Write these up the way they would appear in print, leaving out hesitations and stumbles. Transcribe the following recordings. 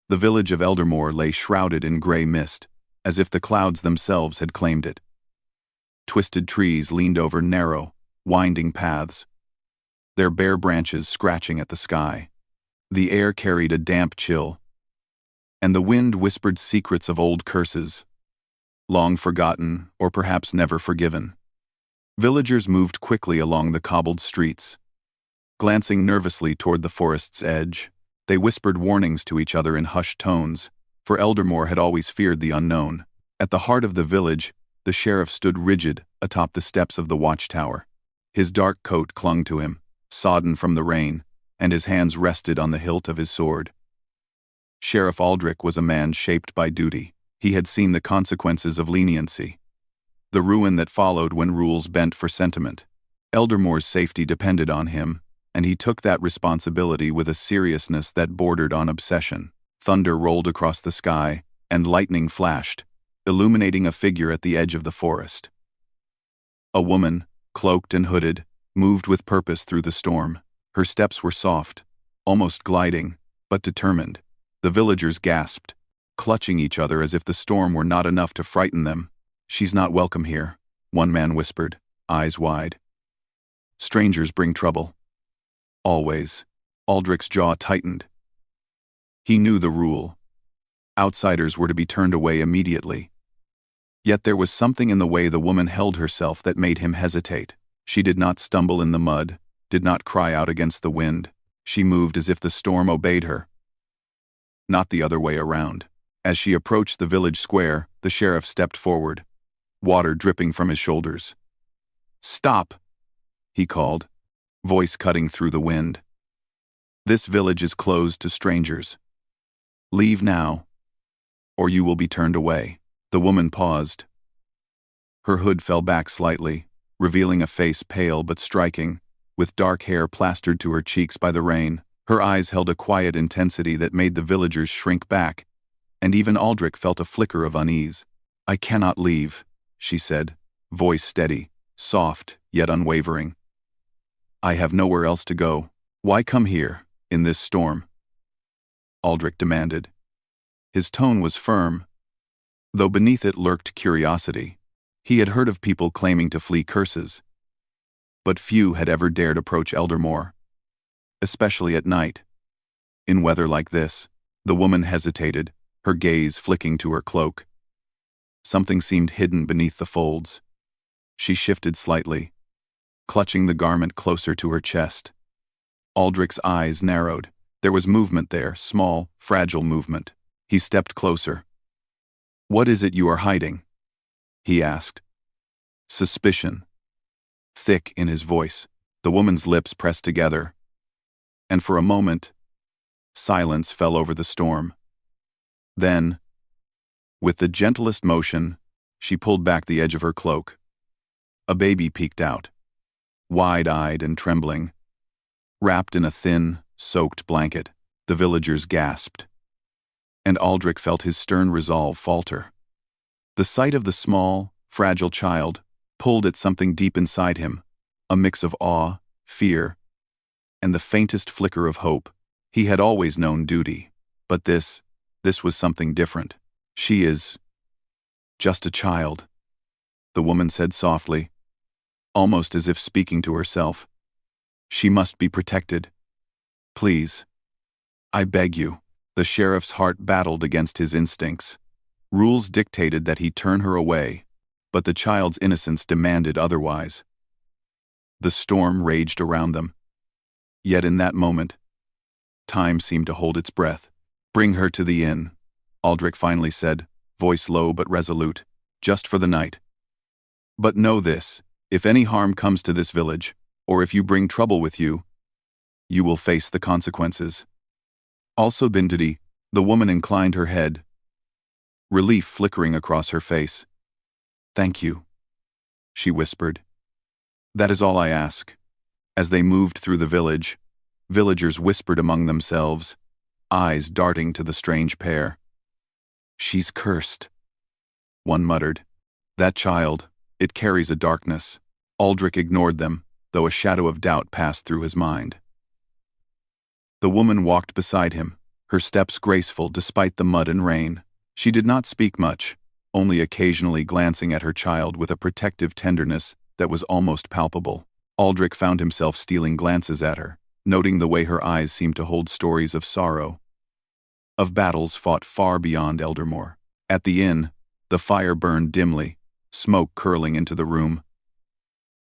The village of Eldermore lay shrouded in gray mist, as if the clouds themselves had claimed it. Twisted trees leaned over narrow, winding paths, their bare branches scratching at the sky. The air carried a damp chill, and the wind whispered secrets of old curses, long forgotten or perhaps never forgiven. Villagers moved quickly along the cobbled streets. Glancing nervously toward the forest's edge, they whispered warnings to each other in hushed tones, for Eldermore had always feared the unknown. At the heart of the village, the sheriff stood rigid atop the steps of the watchtower. His dark coat clung to him, sodden from the rain, and his hands rested on the hilt of his sword. Sheriff Aldrich was a man shaped by duty. He had seen the consequences of leniency, the ruin that followed when rules bent for sentiment. Eldermore's safety depended on him, and he took that responsibility with a seriousness that bordered on obsession. Thunder rolled across the sky, and lightning flashed, illuminating a figure at the edge of the forest. A woman, cloaked and hooded, moved with purpose through the storm. Her steps were soft, almost gliding, but determined. The villagers gasped, clutching each other as if the storm were not enough to frighten them. "She's not welcome here," one man whispered, eyes wide. "Strangers bring trouble." Always. Aldrich's jaw tightened. He knew the rule. Outsiders were to be turned away immediately. Yet there was something in the way the woman held herself that made him hesitate. She did not stumble in the mud, did not cry out against the wind. She moved as if the storm obeyed her. Not the other way around. As she approached the village square, the sheriff stepped forward, water dripping from his shoulders. "Stop!" he called, voice cutting through the wind. "This village is closed to strangers. Leave now, or you will be turned away." The woman paused. Her hood fell back slightly, revealing a face pale but striking, with dark hair plastered to her cheeks by the rain. Her eyes held a quiet intensity that made the villagers shrink back, and even Aldrich felt a flicker of unease. "I cannot leave," she said, voice steady, soft, yet unwavering. "I have nowhere else to go." "Why come here, in this storm?" Aldrich demanded. His tone was firm, though beneath it lurked curiosity. He had heard of people claiming to flee curses, but few had ever dared approach Eldermore, especially at night. In weather like this, the woman hesitated, her gaze flicking to her cloak. Something seemed hidden beneath the folds. She shifted slightly, clutching the garment closer to her chest. Aldrich's eyes narrowed. There was movement there, small, fragile movement. He stepped closer. "What is it you are hiding?" he asked. Suspicion thick in his voice. The woman's lips pressed together, and for a moment, silence fell over the storm. Then, with the gentlest motion, she pulled back the edge of her cloak. A baby peeked out, wide-eyed and trembling, wrapped in a thin, soaked blanket. The villagers gasped, and Aldrich felt his stern resolve falter. The sight of the small, fragile child pulled at something deep inside him, a mix of awe, fear, and the faintest flicker of hope. He had always known duty, but this was something different. "She is just a child," the woman said softly, almost as if speaking to herself. "She must be protected. Please, I beg you." The sheriff's heart battled against his instincts. Rules dictated that he turn her away, but the child's innocence demanded otherwise. The storm raged around them. Yet in that moment, time seemed to hold its breath. "Bring her to the inn," Aldrich finally said, voice low but resolute. "Just for the night. But know this, if any harm comes to this village, or if you bring trouble with you, you will face the consequences." "Also Bindidi," the woman inclined her head, relief flickering across her face. "Thank you," she whispered. "That is all I ask." As they moved through the village, villagers whispered among themselves, eyes darting to the strange pair. "She's cursed," one muttered. "That child, it carries a darkness." Aldrich ignored them, though a shadow of doubt passed through his mind. The woman walked beside him, her steps graceful despite the mud and rain. She did not speak much, only occasionally glancing at her child with a protective tenderness that was almost palpable. Aldrich found himself stealing glances at her, noting the way her eyes seemed to hold stories of sorrow, of battles fought far beyond Eldermore. At the inn, the fire burned dimly, smoke curling into the room.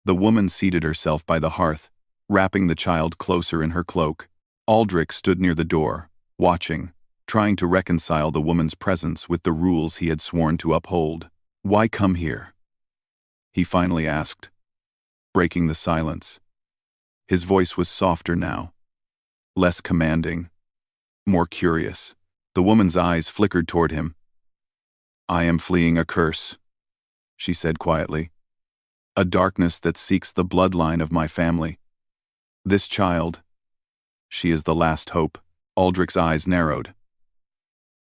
The woman seated herself by the hearth, wrapping the child closer in her cloak. Aldrich stood near the door, watching, trying to reconcile the woman's presence with the rules he had sworn to uphold. "Why come here?" he finally asked, breaking the silence. His voice was softer now, less commanding, more curious. The woman's eyes flickered toward him. "I am fleeing a curse," she said quietly. "A darkness that seeks the bloodline of my family. This child, she is the last hope." Aldrich's eyes narrowed.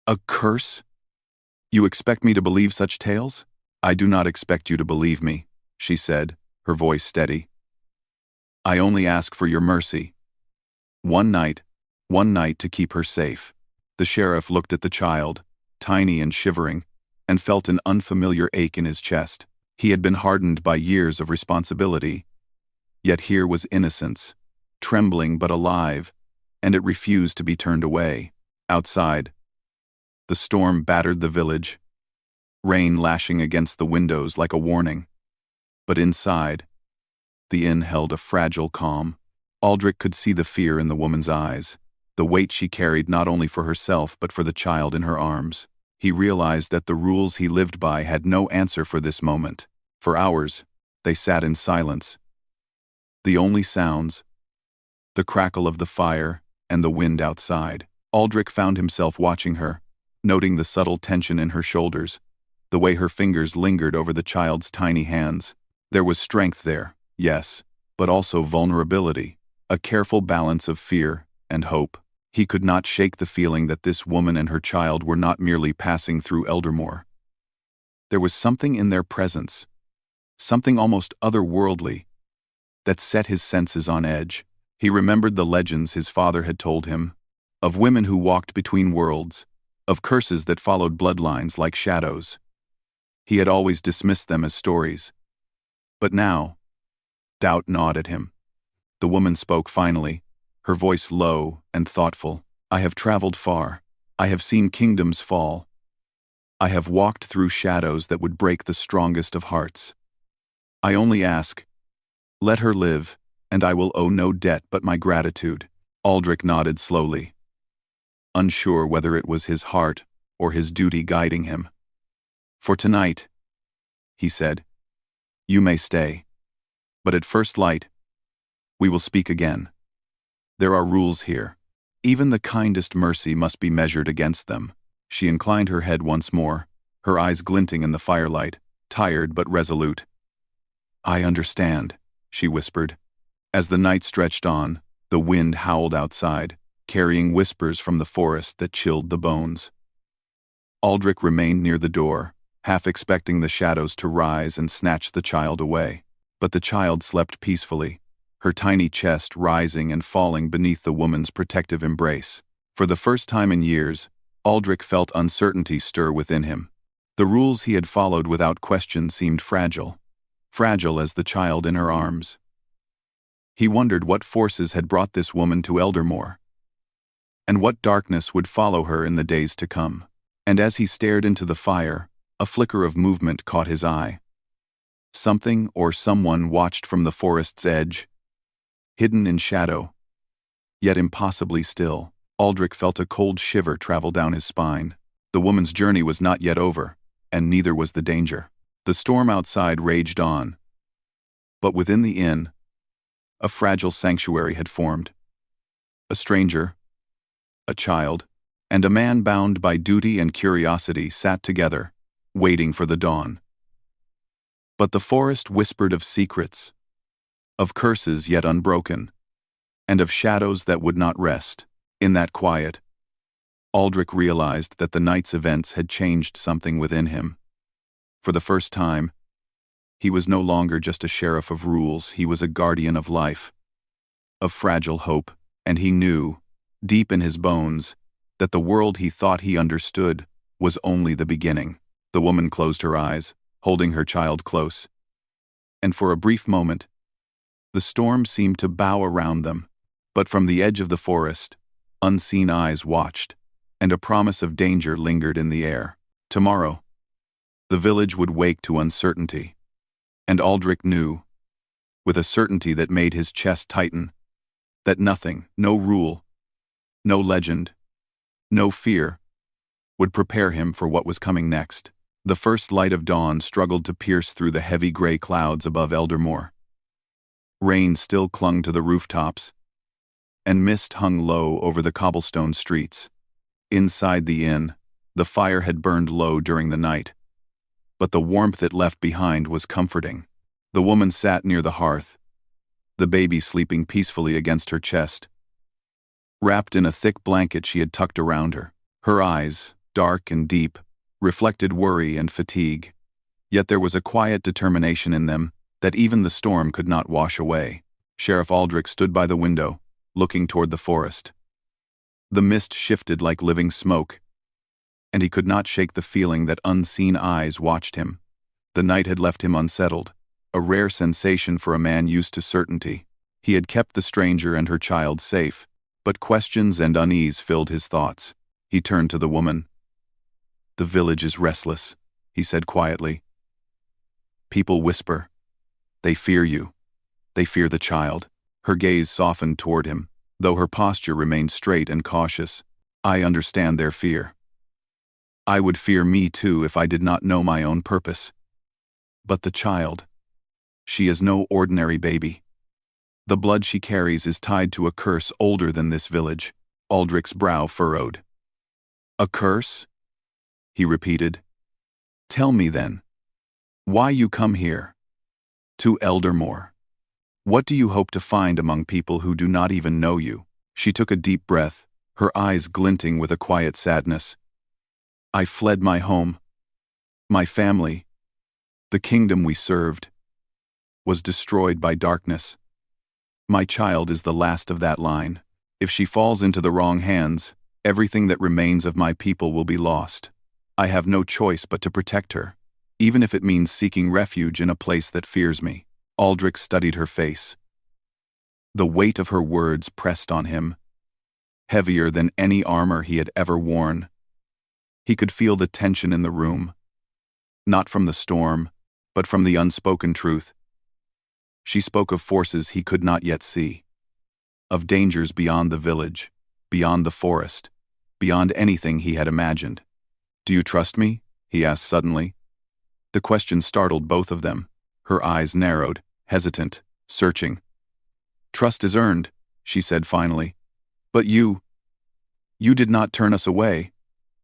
"A curse? You expect me to believe such tales?" "I do not expect you to believe me," she said, her voice steady. "I only ask for your mercy. One night to keep her safe." The sheriff looked at the child, tiny and shivering, and felt an unfamiliar ache in his chest. He had been hardened by years of responsibility, yet here was innocence, trembling but alive, and it refused to be turned away. Outside, the storm battered the village, rain lashing against the windows like a warning. But inside, the inn held a fragile calm. Aldrich could see the fear in the woman's eyes, the weight she carried not only for herself but for the child in her arms. He realized that the rules he lived by had no answer for this moment. For hours, they sat in silence. The only sounds, the crackle of the fire and the wind outside. Aldrich found himself watching her, noting the subtle tension in her shoulders, the way her fingers lingered over the child's tiny hands. There was strength there, yes, but also vulnerability, a careful balance of fear and hope. He could not shake the feeling that this woman and her child were not merely passing through Eldermore. There was something in their presence, something almost otherworldly, that set his senses on edge. He remembered the legends his father had told him, of women who walked between worlds, of curses that followed bloodlines like shadows. He had always dismissed them as stories. But now, doubt gnawed at him. The woman spoke finally, her voice low and thoughtful. "I have traveled far. I have seen kingdoms fall. I have walked through shadows that would break the strongest of hearts. I only ask, let her live, and I will owe no debt but my gratitude." Aldrich nodded slowly, unsure whether it was his heart or his duty guiding him. "For tonight," he said, "you may stay. But at first light, we will speak again. There are rules here. Even the kindest mercy must be measured against them." She inclined her head once more, her eyes glinting in the firelight, tired but resolute. "I understand," she whispered. As the night stretched on, the wind howled outside, carrying whispers from the forest that chilled the bones. Aldrich remained near the door, half expecting the shadows to rise and snatch the child away. But the child slept peacefully, her tiny chest rising and falling beneath the woman's protective embrace. For the first time in years, Aldrich felt uncertainty stir within him. The rules he had followed without question seemed fragile as the child in her arms. He wondered what forces had brought this woman to Eldermore, and what darkness would follow her in the days to come. And as he stared into the fire, a flicker of movement caught his eye. Something or someone watched from the forest's edge, hidden in shadow, yet impossibly still. Aldrich felt a cold shiver travel down his spine. The woman's journey was not yet over, and neither was the danger. The storm outside raged on, but within the inn, a fragile sanctuary had formed. A stranger, a child, and a man bound by duty and curiosity sat together, waiting for the dawn. But the forest whispered of secrets, of curses yet unbroken, and of shadows that would not rest. In that quiet, Aldrich realized that the night's events had changed something within him. For the first time, he was no longer just a sheriff of rules, he was a guardian of life, of fragile hope, and he knew, deep in his bones, that the world he thought he understood was only the beginning. The woman closed her eyes, holding her child close. And for a brief moment, the storm seemed to bow around them. But from the edge of the forest, unseen eyes watched, and a promise of danger lingered in the air. Tomorrow, the village would wake to uncertainty. And Aldrich knew, with a certainty that made his chest tighten, that nothing, no rule, no legend, no fear, would prepare him for what was coming next. The first light of dawn struggled to pierce through the heavy gray clouds above Eldermoor. Rain still clung to the rooftops, and mist hung low over the cobblestone streets. Inside the inn, the fire had burned low during the night, but the warmth it left behind was comforting. The woman sat near the hearth, the baby sleeping peacefully against her chest, wrapped in a thick blanket she had tucked around her. Her eyes, dark and deep, reflected worry and fatigue, yet there was a quiet determination in them that even the storm could not wash away. Sheriff Aldrich stood by the window, looking toward the forest. The mist shifted like living smoke, and he could not shake the feeling that unseen eyes watched him. The night had left him unsettled, a rare sensation for a man used to certainty. He had kept the stranger and her child safe, but questions and unease filled his thoughts. He turned to the woman. "The village is restless," he said quietly. "People whisper. They fear you. They fear the child." Her gaze softened toward him, though her posture remained straight and cautious. "I understand their fear. I would fear me too if I did not know my own purpose. But the child, she is no ordinary baby. The blood she carries is tied to a curse older than this village." Aldrich's brow furrowed. "A curse?" he repeated. "Tell me then, why you come here? To Eldermoor. What do you hope to find among people who do not even know you?" She took a deep breath, her eyes glinting with a quiet sadness. "I fled my home, my family, the kingdom we served, was destroyed by darkness. My child is the last of that line. If she falls into the wrong hands, everything that remains of my people will be lost. I have no choice but to protect her, even if it means seeking refuge in a place that fears me." Aldrich studied her face. The weight of her words pressed on him, heavier than any armor he had ever worn. He could feel the tension in the room, not from the storm, but from the unspoken truth. She spoke of forces he could not yet see, of dangers beyond the village, beyond the forest, beyond anything he had imagined. "Do you trust me?" he asked suddenly. The question startled both of them. Her eyes narrowed, hesitant, searching. "Trust is earned," she said finally. "But you did not turn us away.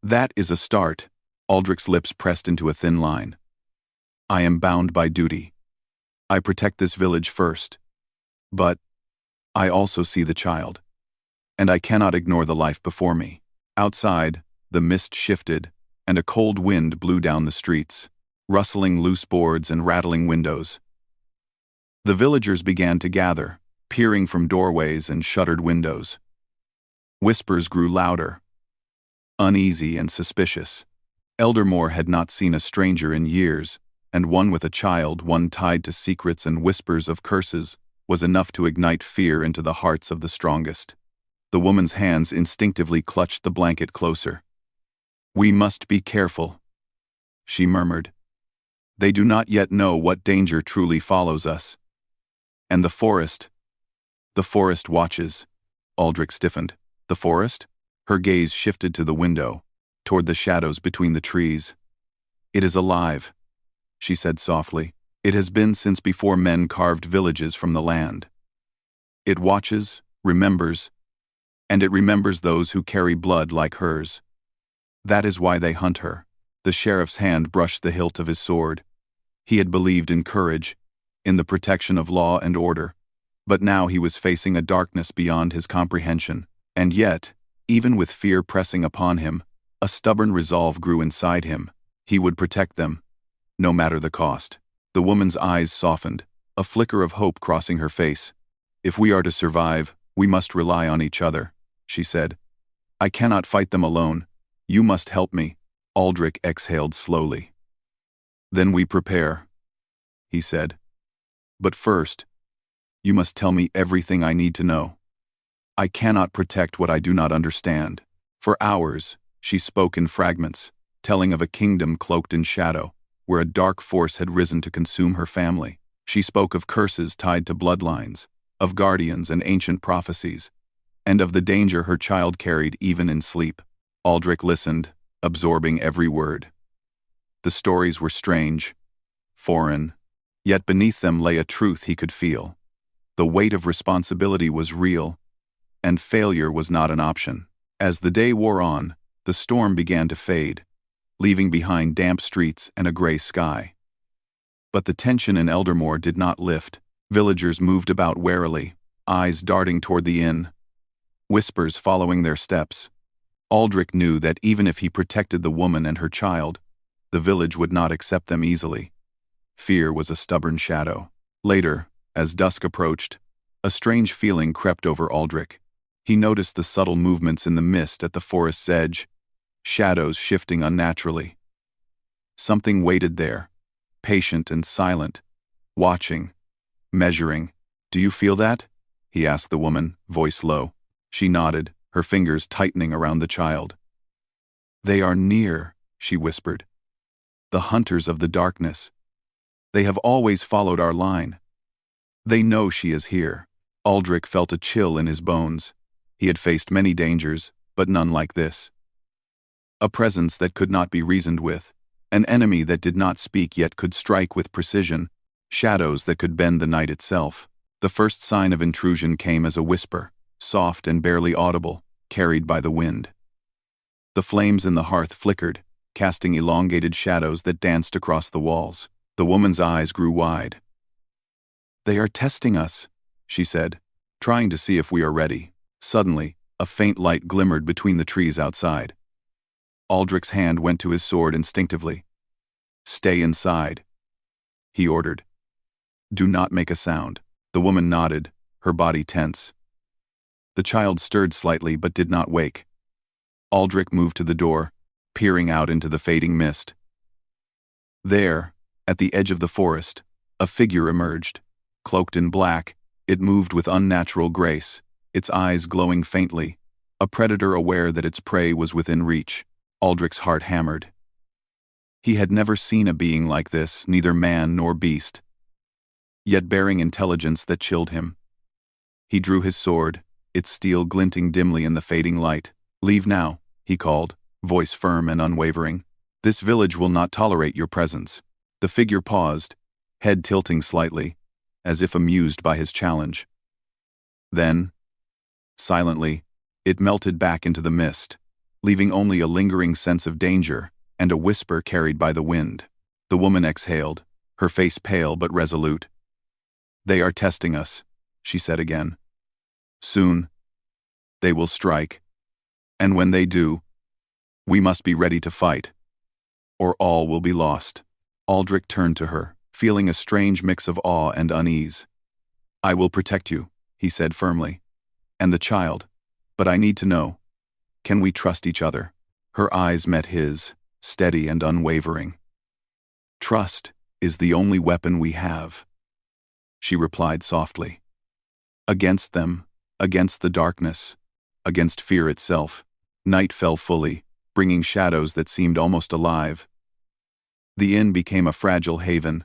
That is a start." Aldrich's lips pressed into a thin line. "I am bound by duty. I protect this village first. But I also see the child, and I cannot ignore the life before me." Outside, the mist shifted, and a cold wind blew down the streets, rustling loose boards and rattling windows. The villagers began to gather, peering from doorways and shuttered windows. Whispers grew louder, uneasy and suspicious. Eldermoor had not seen a stranger in years, and one with a child, one tied to secrets and whispers of curses, was enough to ignite fear into the hearts of the strongest. The woman's hands instinctively clutched the blanket closer. "We must be careful," she murmured. "They do not yet know what danger truly follows us. And the forest watches." Aldrich stiffened. "The forest?" Her gaze shifted to the window, toward the shadows between the trees. "It is alive," she said softly. "It has been since before men carved villages from the land. It watches, remembers, and it remembers those who carry blood like hers. That is why they hunt her." The sheriff's hand brushed the hilt of his sword. He had believed in courage, in the protection of law and order, but now he was facing a darkness beyond his comprehension. And yet, even with fear pressing upon him, a stubborn resolve grew inside him. He would protect them, no matter the cost. The woman's eyes softened, a flicker of hope crossing her face. "If we are to survive, we must rely on each other," she said. I cannot fight them alone. You must help me. Aldrich exhaled slowly. Then we prepare, he said. But first, you must tell me everything I need to know. I cannot protect what I do not understand. For hours, she spoke in fragments, telling of a kingdom cloaked in shadow, where a dark force had risen to consume her family. She spoke of curses tied to bloodlines, of guardians and ancient prophecies, and of the danger her child carried even in sleep. Aldrich listened, absorbing every word. The stories were strange, foreign, yet beneath them lay a truth he could feel. The weight of responsibility was real, and failure was not an option. As the day wore on, the storm began to fade, leaving behind damp streets and a gray sky. But the tension in Eldermoor did not lift. Villagers moved about warily, eyes darting toward the inn, whispers following their steps. Aldrich knew that even if he protected the woman and her child, the village would not accept them easily. Fear was a stubborn shadow. Later, as dusk approached, a strange feeling crept over Aldrich. He noticed the subtle movements in the mist at the forest's edge, shadows shifting unnaturally. Something waited there, patient and silent, watching, measuring. Do you feel that? He asked the woman, voice low. She nodded, her fingers tightening around the child. They are near, she whispered. The hunters of the darkness. They have always followed our line. They know she is here. Aldrich felt a chill in his bones. He had faced many dangers, but none like this. A presence that could not be reasoned with, an enemy that did not speak yet could strike with precision, shadows that could bend the night itself. The first sign of intrusion came as a whisper, soft and barely audible, carried by the wind. The flames in the hearth flickered, casting elongated shadows that danced across the walls. The woman's eyes grew wide. They are testing us, she said, trying to see if we are ready. Suddenly, a faint light glimmered between the trees outside. Aldrich's hand went to his sword instinctively. Stay inside, he ordered. Do not make a sound. The woman nodded, her body tense. The child stirred slightly but did not wake. Aldrich moved to the door, peering out into the fading mist. There, at the edge of the forest, a figure emerged. Cloaked in black, it moved with unnatural grace, its eyes glowing faintly, a predator aware that its prey was within reach. Aldrich's heart hammered. He had never seen a being like this, neither man nor beast, yet bearing intelligence that chilled him. He drew his sword, its steel glinting dimly in the fading light. Leave now, he called, voice firm and unwavering. This village will not tolerate your presence. The figure paused, head tilting slightly, as if amused by his challenge. Then, silently, it melted back into the mist, leaving only a lingering sense of danger and a whisper carried by the wind. The woman exhaled, her face pale but resolute. They are testing us, she said again. Soon, they will strike, and when they do, we must be ready to fight, or all will be lost. Aldrich turned to her, feeling a strange mix of awe and unease. I will protect you, he said firmly, and the child, but I need to know, can we trust each other? Her eyes met his, steady and unwavering. Trust is the only weapon we have, she replied softly. Against them, against the darkness, against fear itself. Night fell fully, bringing shadows that seemed almost alive. The inn became a fragile haven,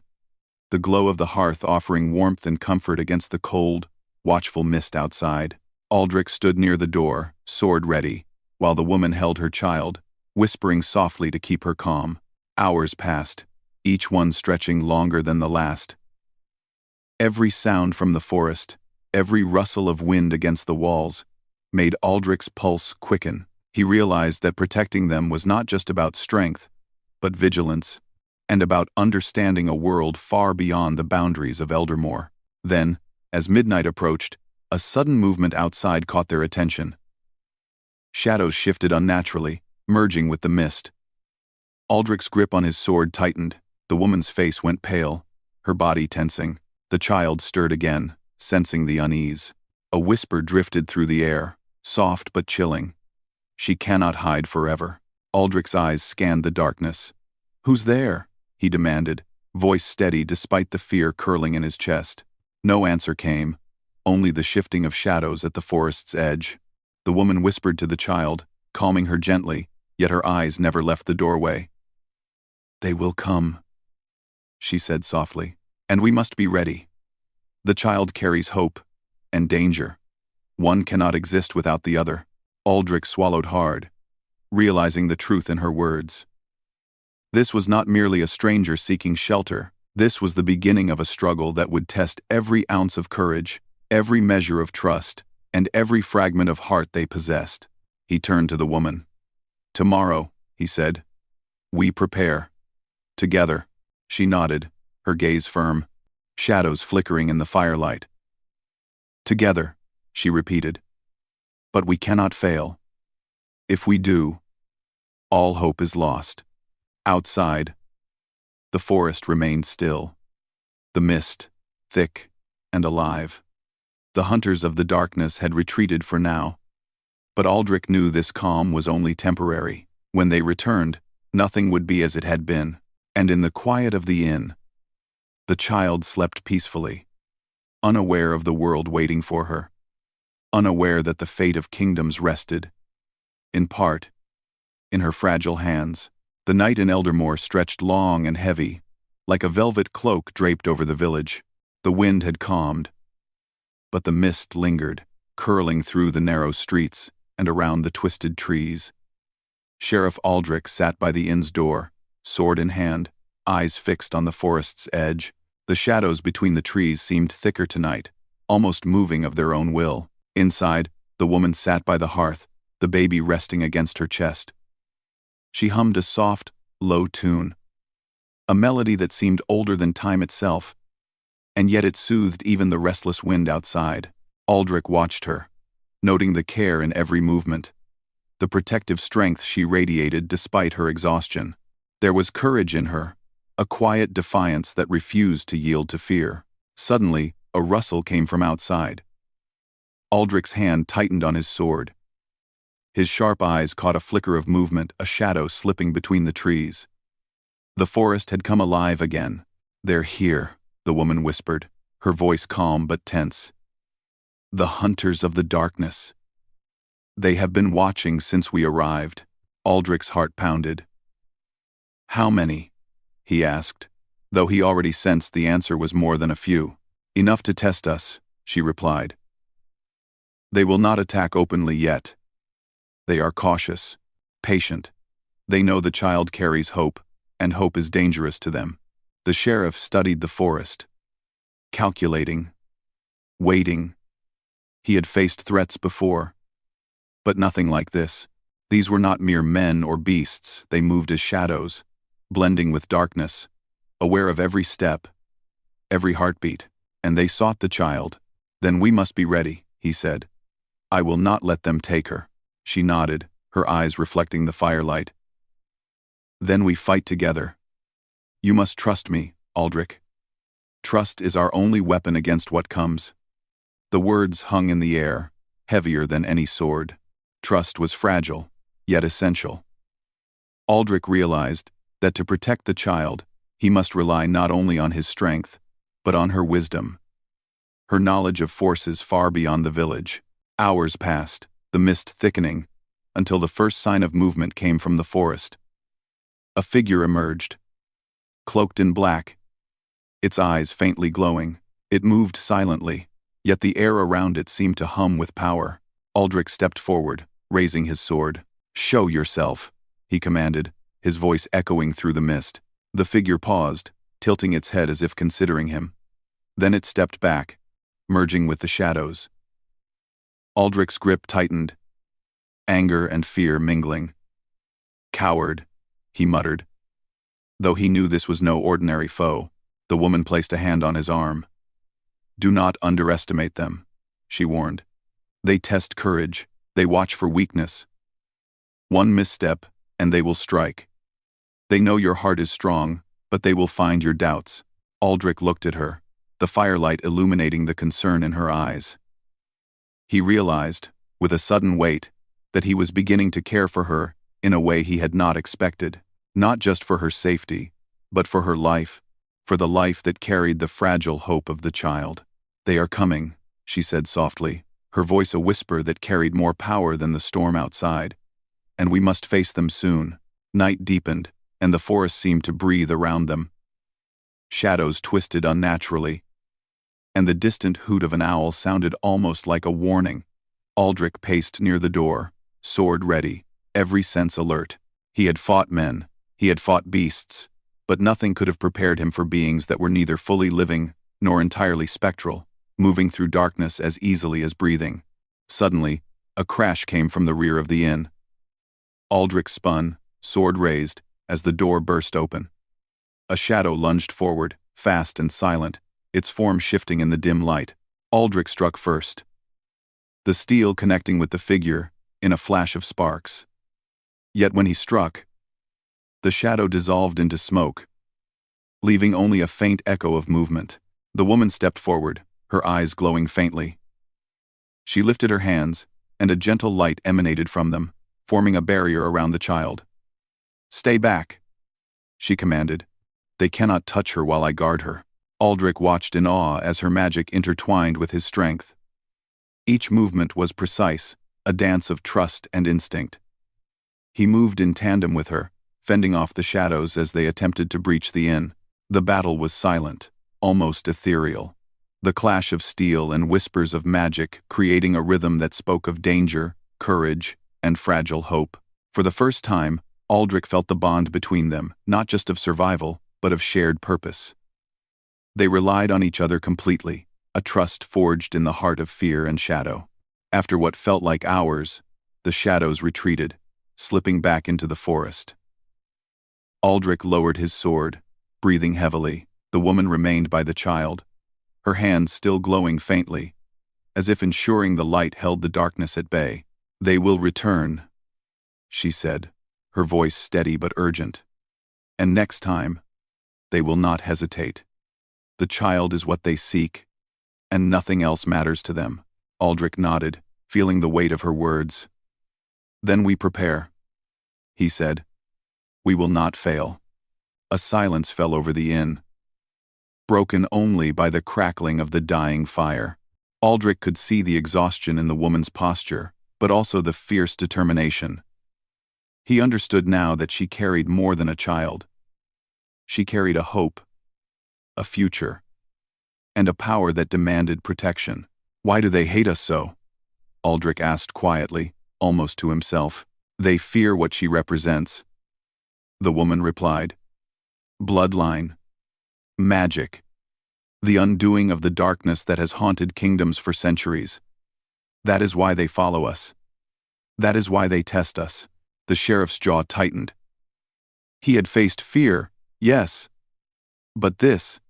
the glow of the hearth offering warmth and comfort against the cold, watchful mist outside. Aldrich stood near the door, sword ready, while the woman held her child, whispering softly to keep her calm. Hours passed, each one stretching longer than the last. Every sound from the forest, every rustle of wind against the walls, made Aldrich's pulse quicken. He realized that protecting them was not just about strength, but vigilance, and about understanding a world far beyond the boundaries of Eldermoor. Then, as midnight approached, a sudden movement outside caught their attention. Shadows shifted unnaturally, merging with the mist. Aldrich's grip on his sword tightened, the woman's face went pale, her body tensing. The child stirred again, sensing the unease. A whisper drifted through the air, soft but chilling. She cannot hide forever. Aldrich's eyes scanned the darkness. "Who's there?" he demanded, voice steady despite the fear curling in his chest. No answer came, only the shifting of shadows at the forest's edge. The woman whispered to the child, calming her gently, yet her eyes never left the doorway. "They will come," she said softly, "and we must be ready." The child carries hope and danger. One cannot exist without the other. Aldrich swallowed hard, realizing the truth in her words. This was not merely a stranger seeking shelter. This was the beginning of a struggle that would test every ounce of courage, every measure of trust, and every fragment of heart they possessed. He turned to the woman. "Tomorrow," he said, "we prepare." "Together." She nodded, her gaze firm, shadows flickering in the firelight. "Together," she repeated. "But we cannot fail. If we do, all hope is lost." Outside, the forest remained still. The mist, thick and alive. The hunters of the darkness had retreated for now. But Aldrich knew this calm was only temporary. When they returned, nothing would be as it had been. And in the quiet of the inn, the child slept peacefully, unaware of the world waiting for her, unaware that the fate of kingdoms rested, in part, in her fragile hands. The night in Eldermoor stretched long and heavy, like a velvet cloak draped over the village. The wind had calmed, but the mist lingered, curling through the narrow streets and around the twisted trees. Sheriff Aldrich sat by the inn's door, sword in hand, eyes fixed on the forest's edge. The shadows between the trees seemed thicker tonight, almost moving of their own will. Inside, the woman sat by the hearth, the baby resting against her chest. She hummed a soft, low tune, a melody that seemed older than time itself, and yet it soothed even the restless wind outside. Aldrich watched her, noting the care in every movement, the protective strength she radiated despite her exhaustion. There was courage in her, a quiet defiance that refused to yield to fear. Suddenly, a rustle came from outside. Aldrich's hand tightened on his sword. His sharp eyes caught a flicker of movement, a shadow slipping between the trees. The forest had come alive again. "They're here," the woman whispered, her voice calm but tense. "The hunters of the darkness. They have been watching since we arrived." Aldrich's heart pounded. "How many?" he asked, though he already sensed the answer was more than a few. "Enough to test us," she replied. "They will not attack openly yet. They are cautious, patient. They know the child carries hope, and hope is dangerous to them." The sheriff studied the forest, calculating, waiting. He had faced threats before, but nothing like this. These were not mere men or beasts. They moved as shadows, blending with darkness, aware of every step, every heartbeat. And they sought the child. "Then we must be ready," he said. "I will not let them take her." She nodded, her eyes reflecting the firelight. "Then we fight together. You must trust me, Aldrich. Trust is our only weapon against what comes." The words hung in the air, heavier than any sword. Trust was fragile, yet essential. Aldrich realized that to protect the child, he must rely not only on his strength, but on her wisdom, her knowledge of forces far beyond the village. Hours passed, the mist thickening, until the first sign of movement came from the forest. A figure emerged, cloaked in black, its eyes faintly glowing. It moved silently, yet the air around it seemed to hum with power. Aldrich stepped forward, raising his sword. "Show yourself," he commanded, his voice echoing through the mist. The figure paused, tilting its head as if considering him. Then it stepped back, merging with the shadows. Aldrich's grip tightened, anger and fear mingling. "Coward," he muttered. Though he knew this was no ordinary foe, the woman placed a hand on his arm. "Do not underestimate them," she warned. "They test courage, they watch for weakness. One misstep, and they will strike. They know your heart is strong, but they will find your doubts." Aldrich looked at her, the firelight illuminating the concern in her eyes. He realized, with a sudden weight, that he was beginning to care for her in a way he had not expected, not just for her safety, but for her life, for the life that carried the fragile hope of the child. "They are coming," she said softly, her voice a whisper that carried more power than the storm outside. "And we must face them soon." Night deepened, and the forest seemed to breathe around them. Shadows twisted unnaturally, and the distant hoot of an owl sounded almost like a warning. Aldrich paced near the door, sword ready, every sense alert. He had fought men, he had fought beasts, but nothing could have prepared him for beings that were neither fully living nor entirely spectral, moving through darkness as easily as breathing. Suddenly, a crash came from the rear of the inn. Aldrich spun, sword raised, as the door burst open. A shadow lunged forward, fast and silent, its form shifting in the dim light. Aldrich struck first, the steel connecting with the figure in a flash of sparks. Yet when he struck, the shadow dissolved into smoke, leaving only a faint echo of movement. The woman stepped forward, her eyes glowing faintly. She lifted her hands, and a gentle light emanated from them, forming a barrier around the child. "Stay back," she commanded. "They cannot touch her while I guard her." Aldrich watched in awe as her magic intertwined with his strength. Each movement was precise, a dance of trust and instinct. He moved in tandem with her, fending off the shadows as they attempted to breach the inn. The battle was silent, almost ethereal, the clash of steel and whispers of magic creating a rhythm that spoke of danger, courage, and fragile hope. For the first time, Aldrich felt the bond between them, not just of survival, but of shared purpose. They relied on each other completely, a trust forged in the heart of fear and shadow. After what felt like hours, the shadows retreated, slipping back into the forest. Aldrich lowered his sword, breathing heavily. The woman remained by the child, her hands still glowing faintly, as if ensuring the light held the darkness at bay. "They will return," she said, her voice steady but urgent. "And next time, they will not hesitate. The child is what they seek, and nothing else matters to them." Aldrich nodded, feeling the weight of her words. "Then we prepare," he said. "We will not fail." A silence fell over the inn, broken only by the crackling of the dying fire. Aldrich could see the exhaustion in the woman's posture, but also the fierce determination. He understood now that she carried more than a child. She carried a hope, a future, and a power that demanded protection. "Why do they hate us so?" Aldrich asked quietly, almost to himself. "They fear what she represents," the woman replied. "Bloodline. Magic. The undoing of the darkness that has haunted kingdoms for centuries. That is why they follow us. That is why they test us." The sheriff's jaw tightened. He had faced fear, yes. But this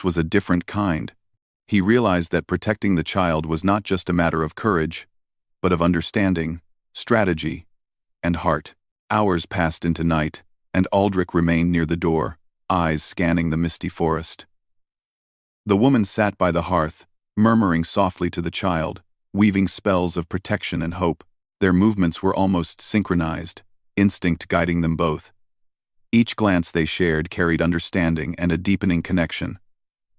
was a different kind. He realized that protecting the child was not just a matter of courage, but of understanding, strategy, and heart. Hours passed into night, and Aldrich remained near the door, eyes scanning the misty forest. The woman sat by the hearth, murmuring softly to the child, weaving spells of protection and hope. Their movements were almost synchronized, instinct guiding them both. Each glance they shared carried understanding and a deepening connection,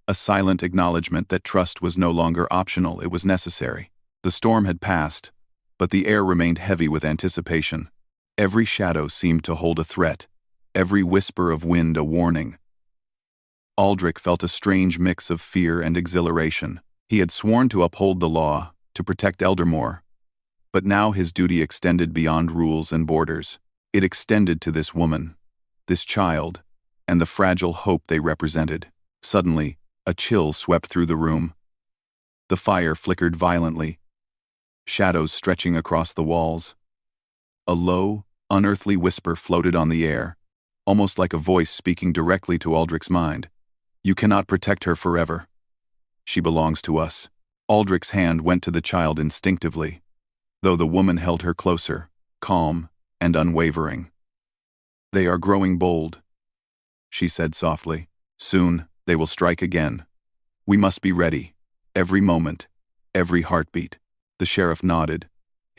a silent acknowledgement that trust was no longer optional, it was necessary. The storm had passed, but the air remained heavy with anticipation. Every shadow seemed to hold a threat, every whisper of wind a warning. Aldrich felt a strange mix of fear and exhilaration. He had sworn to uphold the law, to protect Eldermore. But now his duty extended beyond rules and borders. It extended to this woman, this child, and the fragile hope they represented. Suddenly, a chill swept through the room. The fire flickered violently, shadows stretching across the walls. A low, unearthly whisper floated on the air, almost like a voice speaking directly to Aldrich's mind. "You cannot protect her forever. She belongs to us." Aldrich's hand went to the child instinctively, though the woman held her closer, calm and unwavering. "They are growing bold," she said softly. "Soon, they will strike again. We must be ready, every moment, every heartbeat." The sheriff nodded,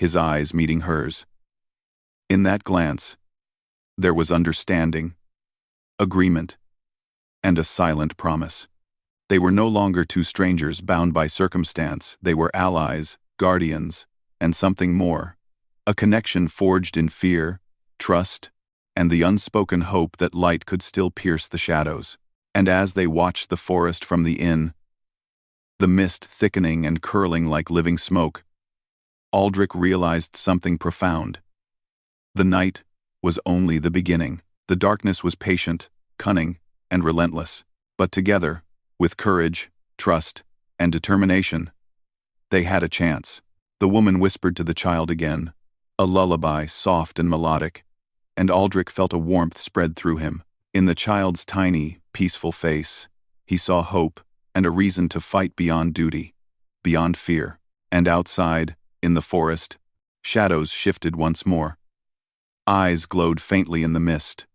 his eyes meeting hers. In that glance, there was understanding, agreement, and a silent promise. They were no longer two strangers bound by circumstance. They were allies, guardians, and something more. A connection forged in fear, trust, and the unspoken hope that light could still pierce the shadows. And as they watched the forest from the inn, the mist thickening and curling like living smoke, Aldrich realized something profound. The night was only the beginning. The darkness was patient, cunning, and relentless. But together, with courage, trust, and determination, they had a chance. The woman whispered to the child again, a lullaby soft and melodic, and Aldrich felt a warmth spread through him. In the child's tiny, peaceful face, he saw hope and a reason to fight beyond duty, beyond fear. And outside, in the forest, shadows shifted once more. Eyes glowed faintly in the mist,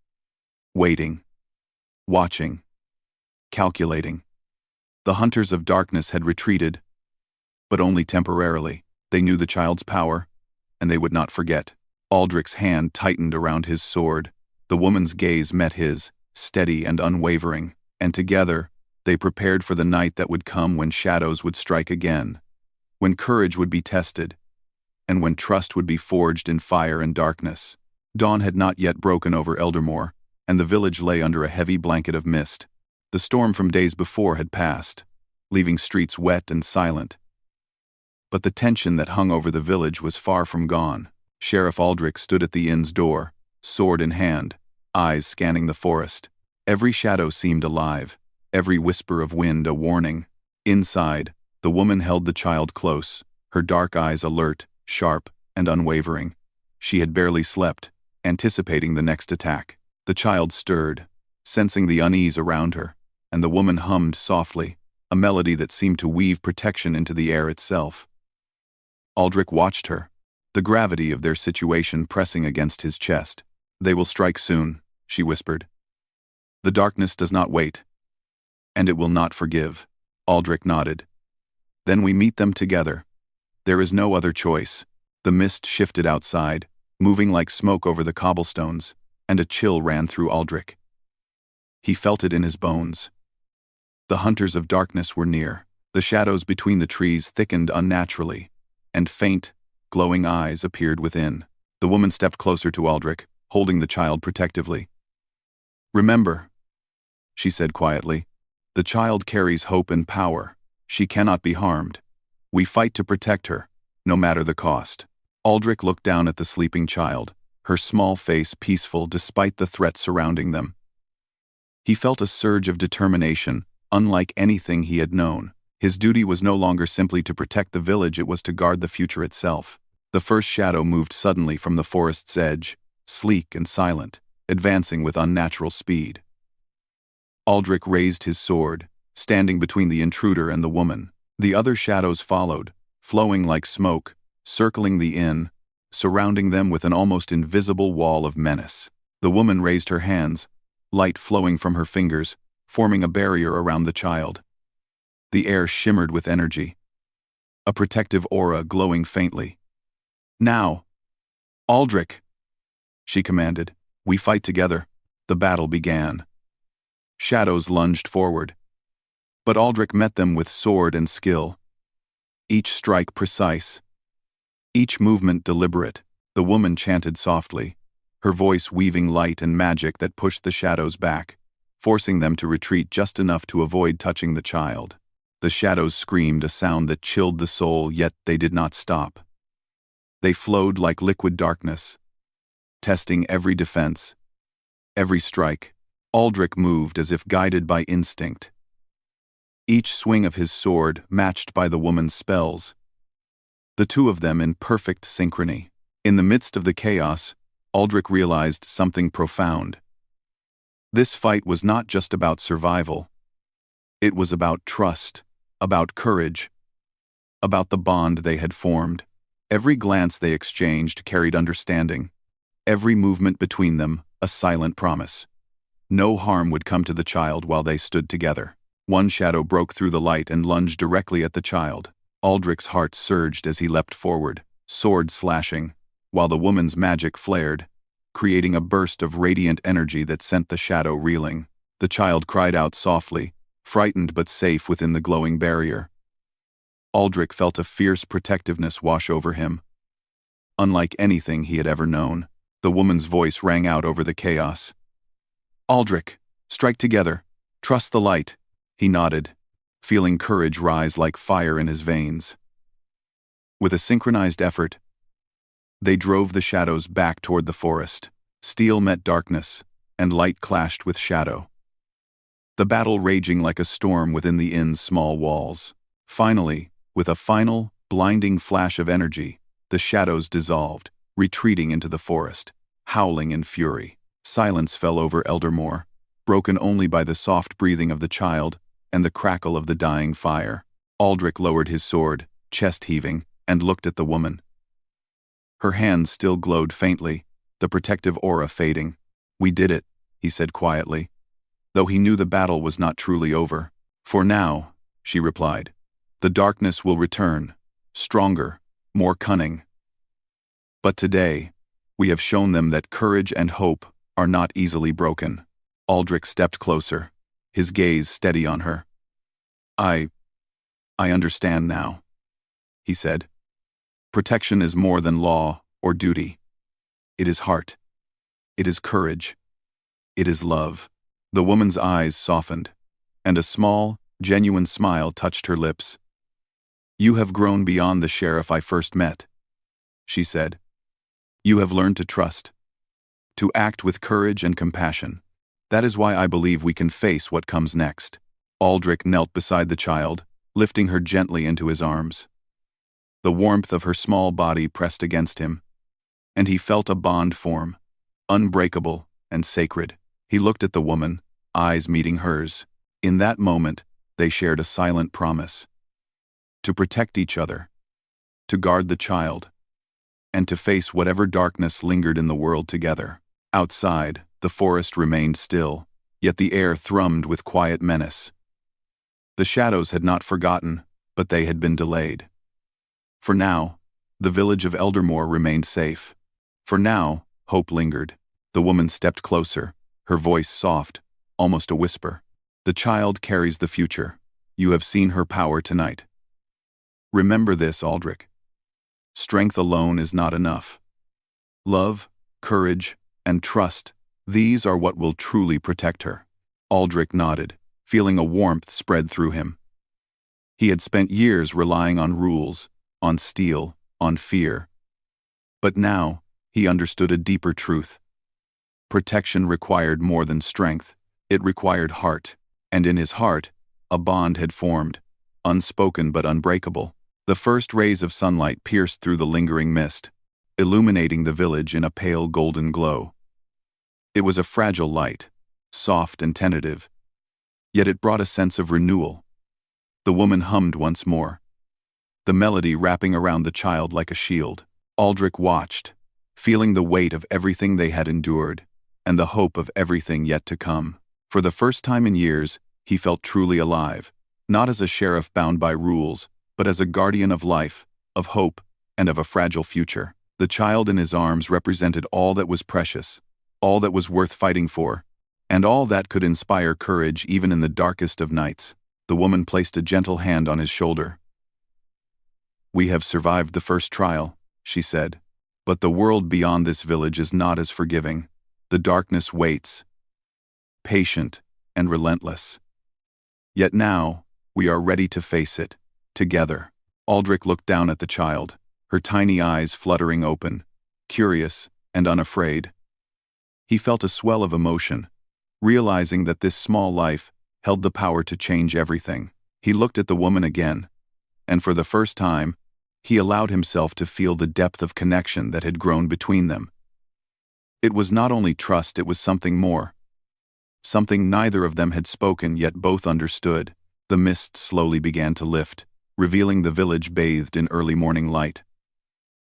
waiting, watching, calculating. The hunters of darkness had retreated, but only temporarily. They knew the child's power, and they would not forget. Aldrich's hand tightened around his sword. The woman's gaze met his, steady and unwavering, and together, they prepared for the night that would come when shadows would strike again, when courage would be tested, and when trust would be forged in fire and darkness. Dawn had not yet broken over Eldermoor, and the village lay under a heavy blanket of mist. The storm from days before had passed, leaving streets wet and silent. But the tension that hung over the village was far from gone. Sheriff Aldrich stood at the inn's door, sword in hand, eyes scanning the forest. Every shadow seemed alive, every whisper of wind a warning. Inside, the woman held the child close, her dark eyes alert, sharp, and unwavering. She had barely slept, anticipating the next attack. The child stirred, sensing the unease around her, and the woman hummed softly, a melody that seemed to weave protection into the air itself. Aldrich watched her, the gravity of their situation pressing against his chest. "They will strike soon," she whispered. "The darkness does not wait, and it will not forgive." Aldrich nodded. "Then we meet them together. There is no other choice." The mist shifted outside, moving like smoke over the cobblestones, and a chill ran through Aldrich. He felt it in his bones. The hunters of darkness were near. The shadows between the trees thickened unnaturally, and faint, glowing eyes appeared within. The woman stepped closer to Aldrich, holding the child protectively. "Remember," she said quietly, "the child carries hope and power. She cannot be harmed. We fight to protect her, no matter the cost." Aldrich looked down at the sleeping child, her small face peaceful despite the threat surrounding them. He felt a surge of determination, unlike anything he had known. His duty was no longer simply to protect the village, it was to guard the future itself. The first shadow moved suddenly from the forest's edge, sleek and silent, advancing with unnatural speed. Aldrich raised his sword, standing between the intruder and the woman. The other shadows followed, flowing like smoke, circling the inn, surrounding them with an almost invisible wall of menace. The woman raised her hands, light flowing from her fingers, forming a barrier around the child. The air shimmered with energy, a protective aura glowing faintly. "Now, Aldrich," she commanded. "We fight together." The battle began. Shadows lunged forward, but Aldrich met them with sword and skill. Each strike precise, each movement deliberate. The woman chanted softly, her voice weaving light and magic that pushed the shadows back, forcing them to retreat just enough to avoid touching the child. The shadows screamed, a sound that chilled the soul, yet they did not stop. They flowed like liquid darkness, testing every defense, every strike. Aldrich moved as if guided by instinct. Each swing of his sword matched by the woman's spells, the two of them in perfect synchrony. In the midst of the chaos, Aldrich realized something profound. This fight was not just about survival. It was about trust, about courage, about the bond they had formed. Every glance they exchanged carried understanding. Every movement between them, a silent promise. No harm would come to the child while they stood together. One shadow broke through the light and lunged directly at the child. Aldrich's heart surged as he leapt forward, sword slashing, while the woman's magic flared, creating a burst of radiant energy that sent the shadow reeling. The child cried out softly, frightened but safe within the glowing barrier. Aldrich felt a fierce protectiveness wash over him. Unlike anything he had ever known, the woman's voice rang out over the chaos. "Aldrich, strike together. Trust the light." He nodded, feeling courage rise like fire in his veins. With a synchronized effort, they drove the shadows back toward the forest. Steel met darkness, and light clashed with shadow. The battle raging like a storm within the inn's small walls. Finally, with a final, blinding flash of energy, the shadows dissolved, retreating into the forest, howling in fury. Silence fell over Eldermore, broken only by the soft breathing of the child and the crackle of the dying fire. Aldrich lowered his sword, chest heaving, and looked at the woman. Her hands still glowed faintly, the protective aura fading. "We did it," he said quietly, though he knew the battle was not truly over. "For now," she replied, "the darkness will return, stronger, more cunning. But today, we have shown them that courage and hope are not easily broken." Aldrich stepped closer, his gaze steady on her. I understand now," he said. "Protection is more than law or duty. It is heart. It is courage. It is love." The woman's eyes softened, and a small, genuine smile touched her lips. "You have grown beyond the sheriff I first met," she said. "You have learned to trust, to act with courage and compassion. That is why I believe we can face what comes next." Aldrich knelt beside the child, lifting her gently into his arms. The warmth of her small body pressed against him, and he felt a bond form, unbreakable and sacred. He looked at the woman, eyes meeting hers. In that moment, they shared a silent promise. To protect each other, to guard the child, and to face whatever darkness lingered in the world together. Outside, the forest remained still, yet the air thrummed with quiet menace. The shadows had not forgotten, but they had been delayed. For now, the village of Eldermore remained safe. For now, hope lingered. The woman stepped closer, her voice soft, almost a whisper. "The child carries the future. You have seen her power tonight. Remember this, Aldrich. Strength alone is not enough. Love, courage, and trust, these are what will truly protect her." Aldrich nodded, feeling a warmth spread through him. He had spent years relying on rules, on steel, on fear. But now, he understood a deeper truth. Protection required more than strength, it required heart, and in his heart, a bond had formed, unspoken but unbreakable. The first rays of sunlight pierced through the lingering mist, illuminating the village in a pale golden glow. It was a fragile light, soft and tentative, yet it brought a sense of renewal. The woman hummed once more, the melody wrapping around the child like a shield. Aldrich watched, feeling the weight of everything they had endured, and the hope of everything yet to come. For the first time in years, he felt truly alive, not as a sheriff bound by rules, but as a guardian of life, of hope, and of a fragile future. The child in his arms represented all that was precious, all that was worth fighting for, and all that could inspire courage even in the darkest of nights. The woman placed a gentle hand on his shoulder. "We have survived the first trial," she said, "but the world beyond this village is not as forgiving. The darkness waits, patient and relentless. Yet now, we are ready to face it, together." Aldrich looked down at the child, her tiny eyes fluttering open, curious and unafraid. He felt a swell of emotion, realizing that this small life held the power to change everything. He looked at the woman again, and for the first time, he allowed himself to feel the depth of connection that had grown between them. It was not only trust, it was something more. Something neither of them had spoken yet both understood. The mist slowly began to lift, revealing the village bathed in early morning light.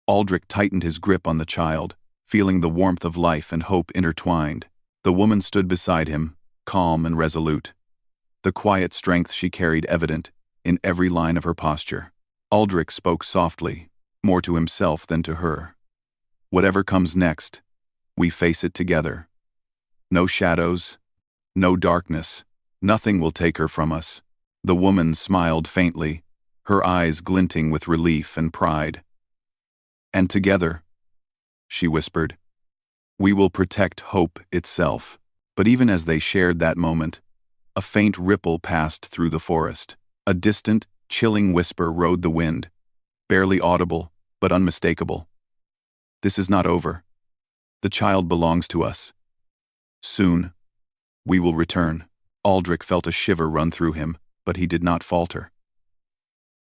Aldrich tightened his grip on the child, feeling the warmth of life and hope intertwined. The woman stood beside him, calm and resolute, the quiet strength she carried evident in every line of her posture. Aldrich spoke softly, more to himself than to her. Whatever comes next, we face it together. No shadows, no darkness, nothing will take her from us. The woman smiled faintly, her eyes glinting with relief and pride. And together, she whispered, we will protect hope itself. But even as they shared that moment, a faint ripple passed through the forest. A distant, chilling whisper rode the wind, barely audible, but unmistakable. This is not over. The child belongs to us. Soon, we will return. Aldrich felt a shiver run through him, but he did not falter.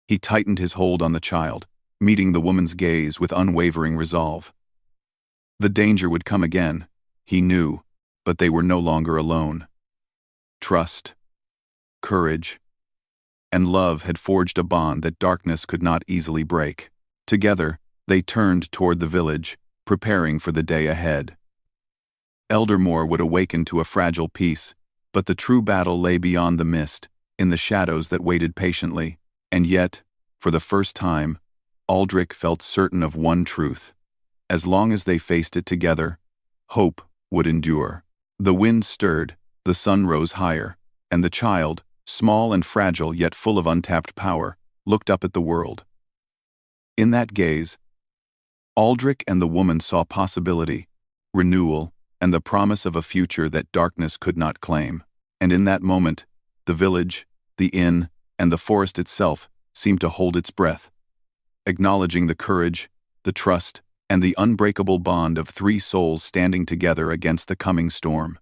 He tightened his hold on the child, meeting the woman's gaze with unwavering resolve. The danger would come again, he knew, but they were no longer alone. Trust, courage, and love had forged a bond that darkness could not easily break. Together, they turned toward the village, preparing for the day ahead. Eldermore would awaken to a fragile peace, but the true battle lay beyond the mist, in the shadows that waited patiently. And yet, for the first time, Aldrich felt certain of one truth. As long as they faced it together, hope would endure. The wind stirred, the sun rose higher, and the child, small and fragile yet full of untapped power, looked up at the world. In that gaze, Aldrich and the woman saw possibility, renewal, and the promise of a future that darkness could not claim. And in that moment, the village, the inn, and the forest itself seemed to hold its breath, acknowledging the courage, the trust, and the unbreakable bond of three souls standing together against the coming storm.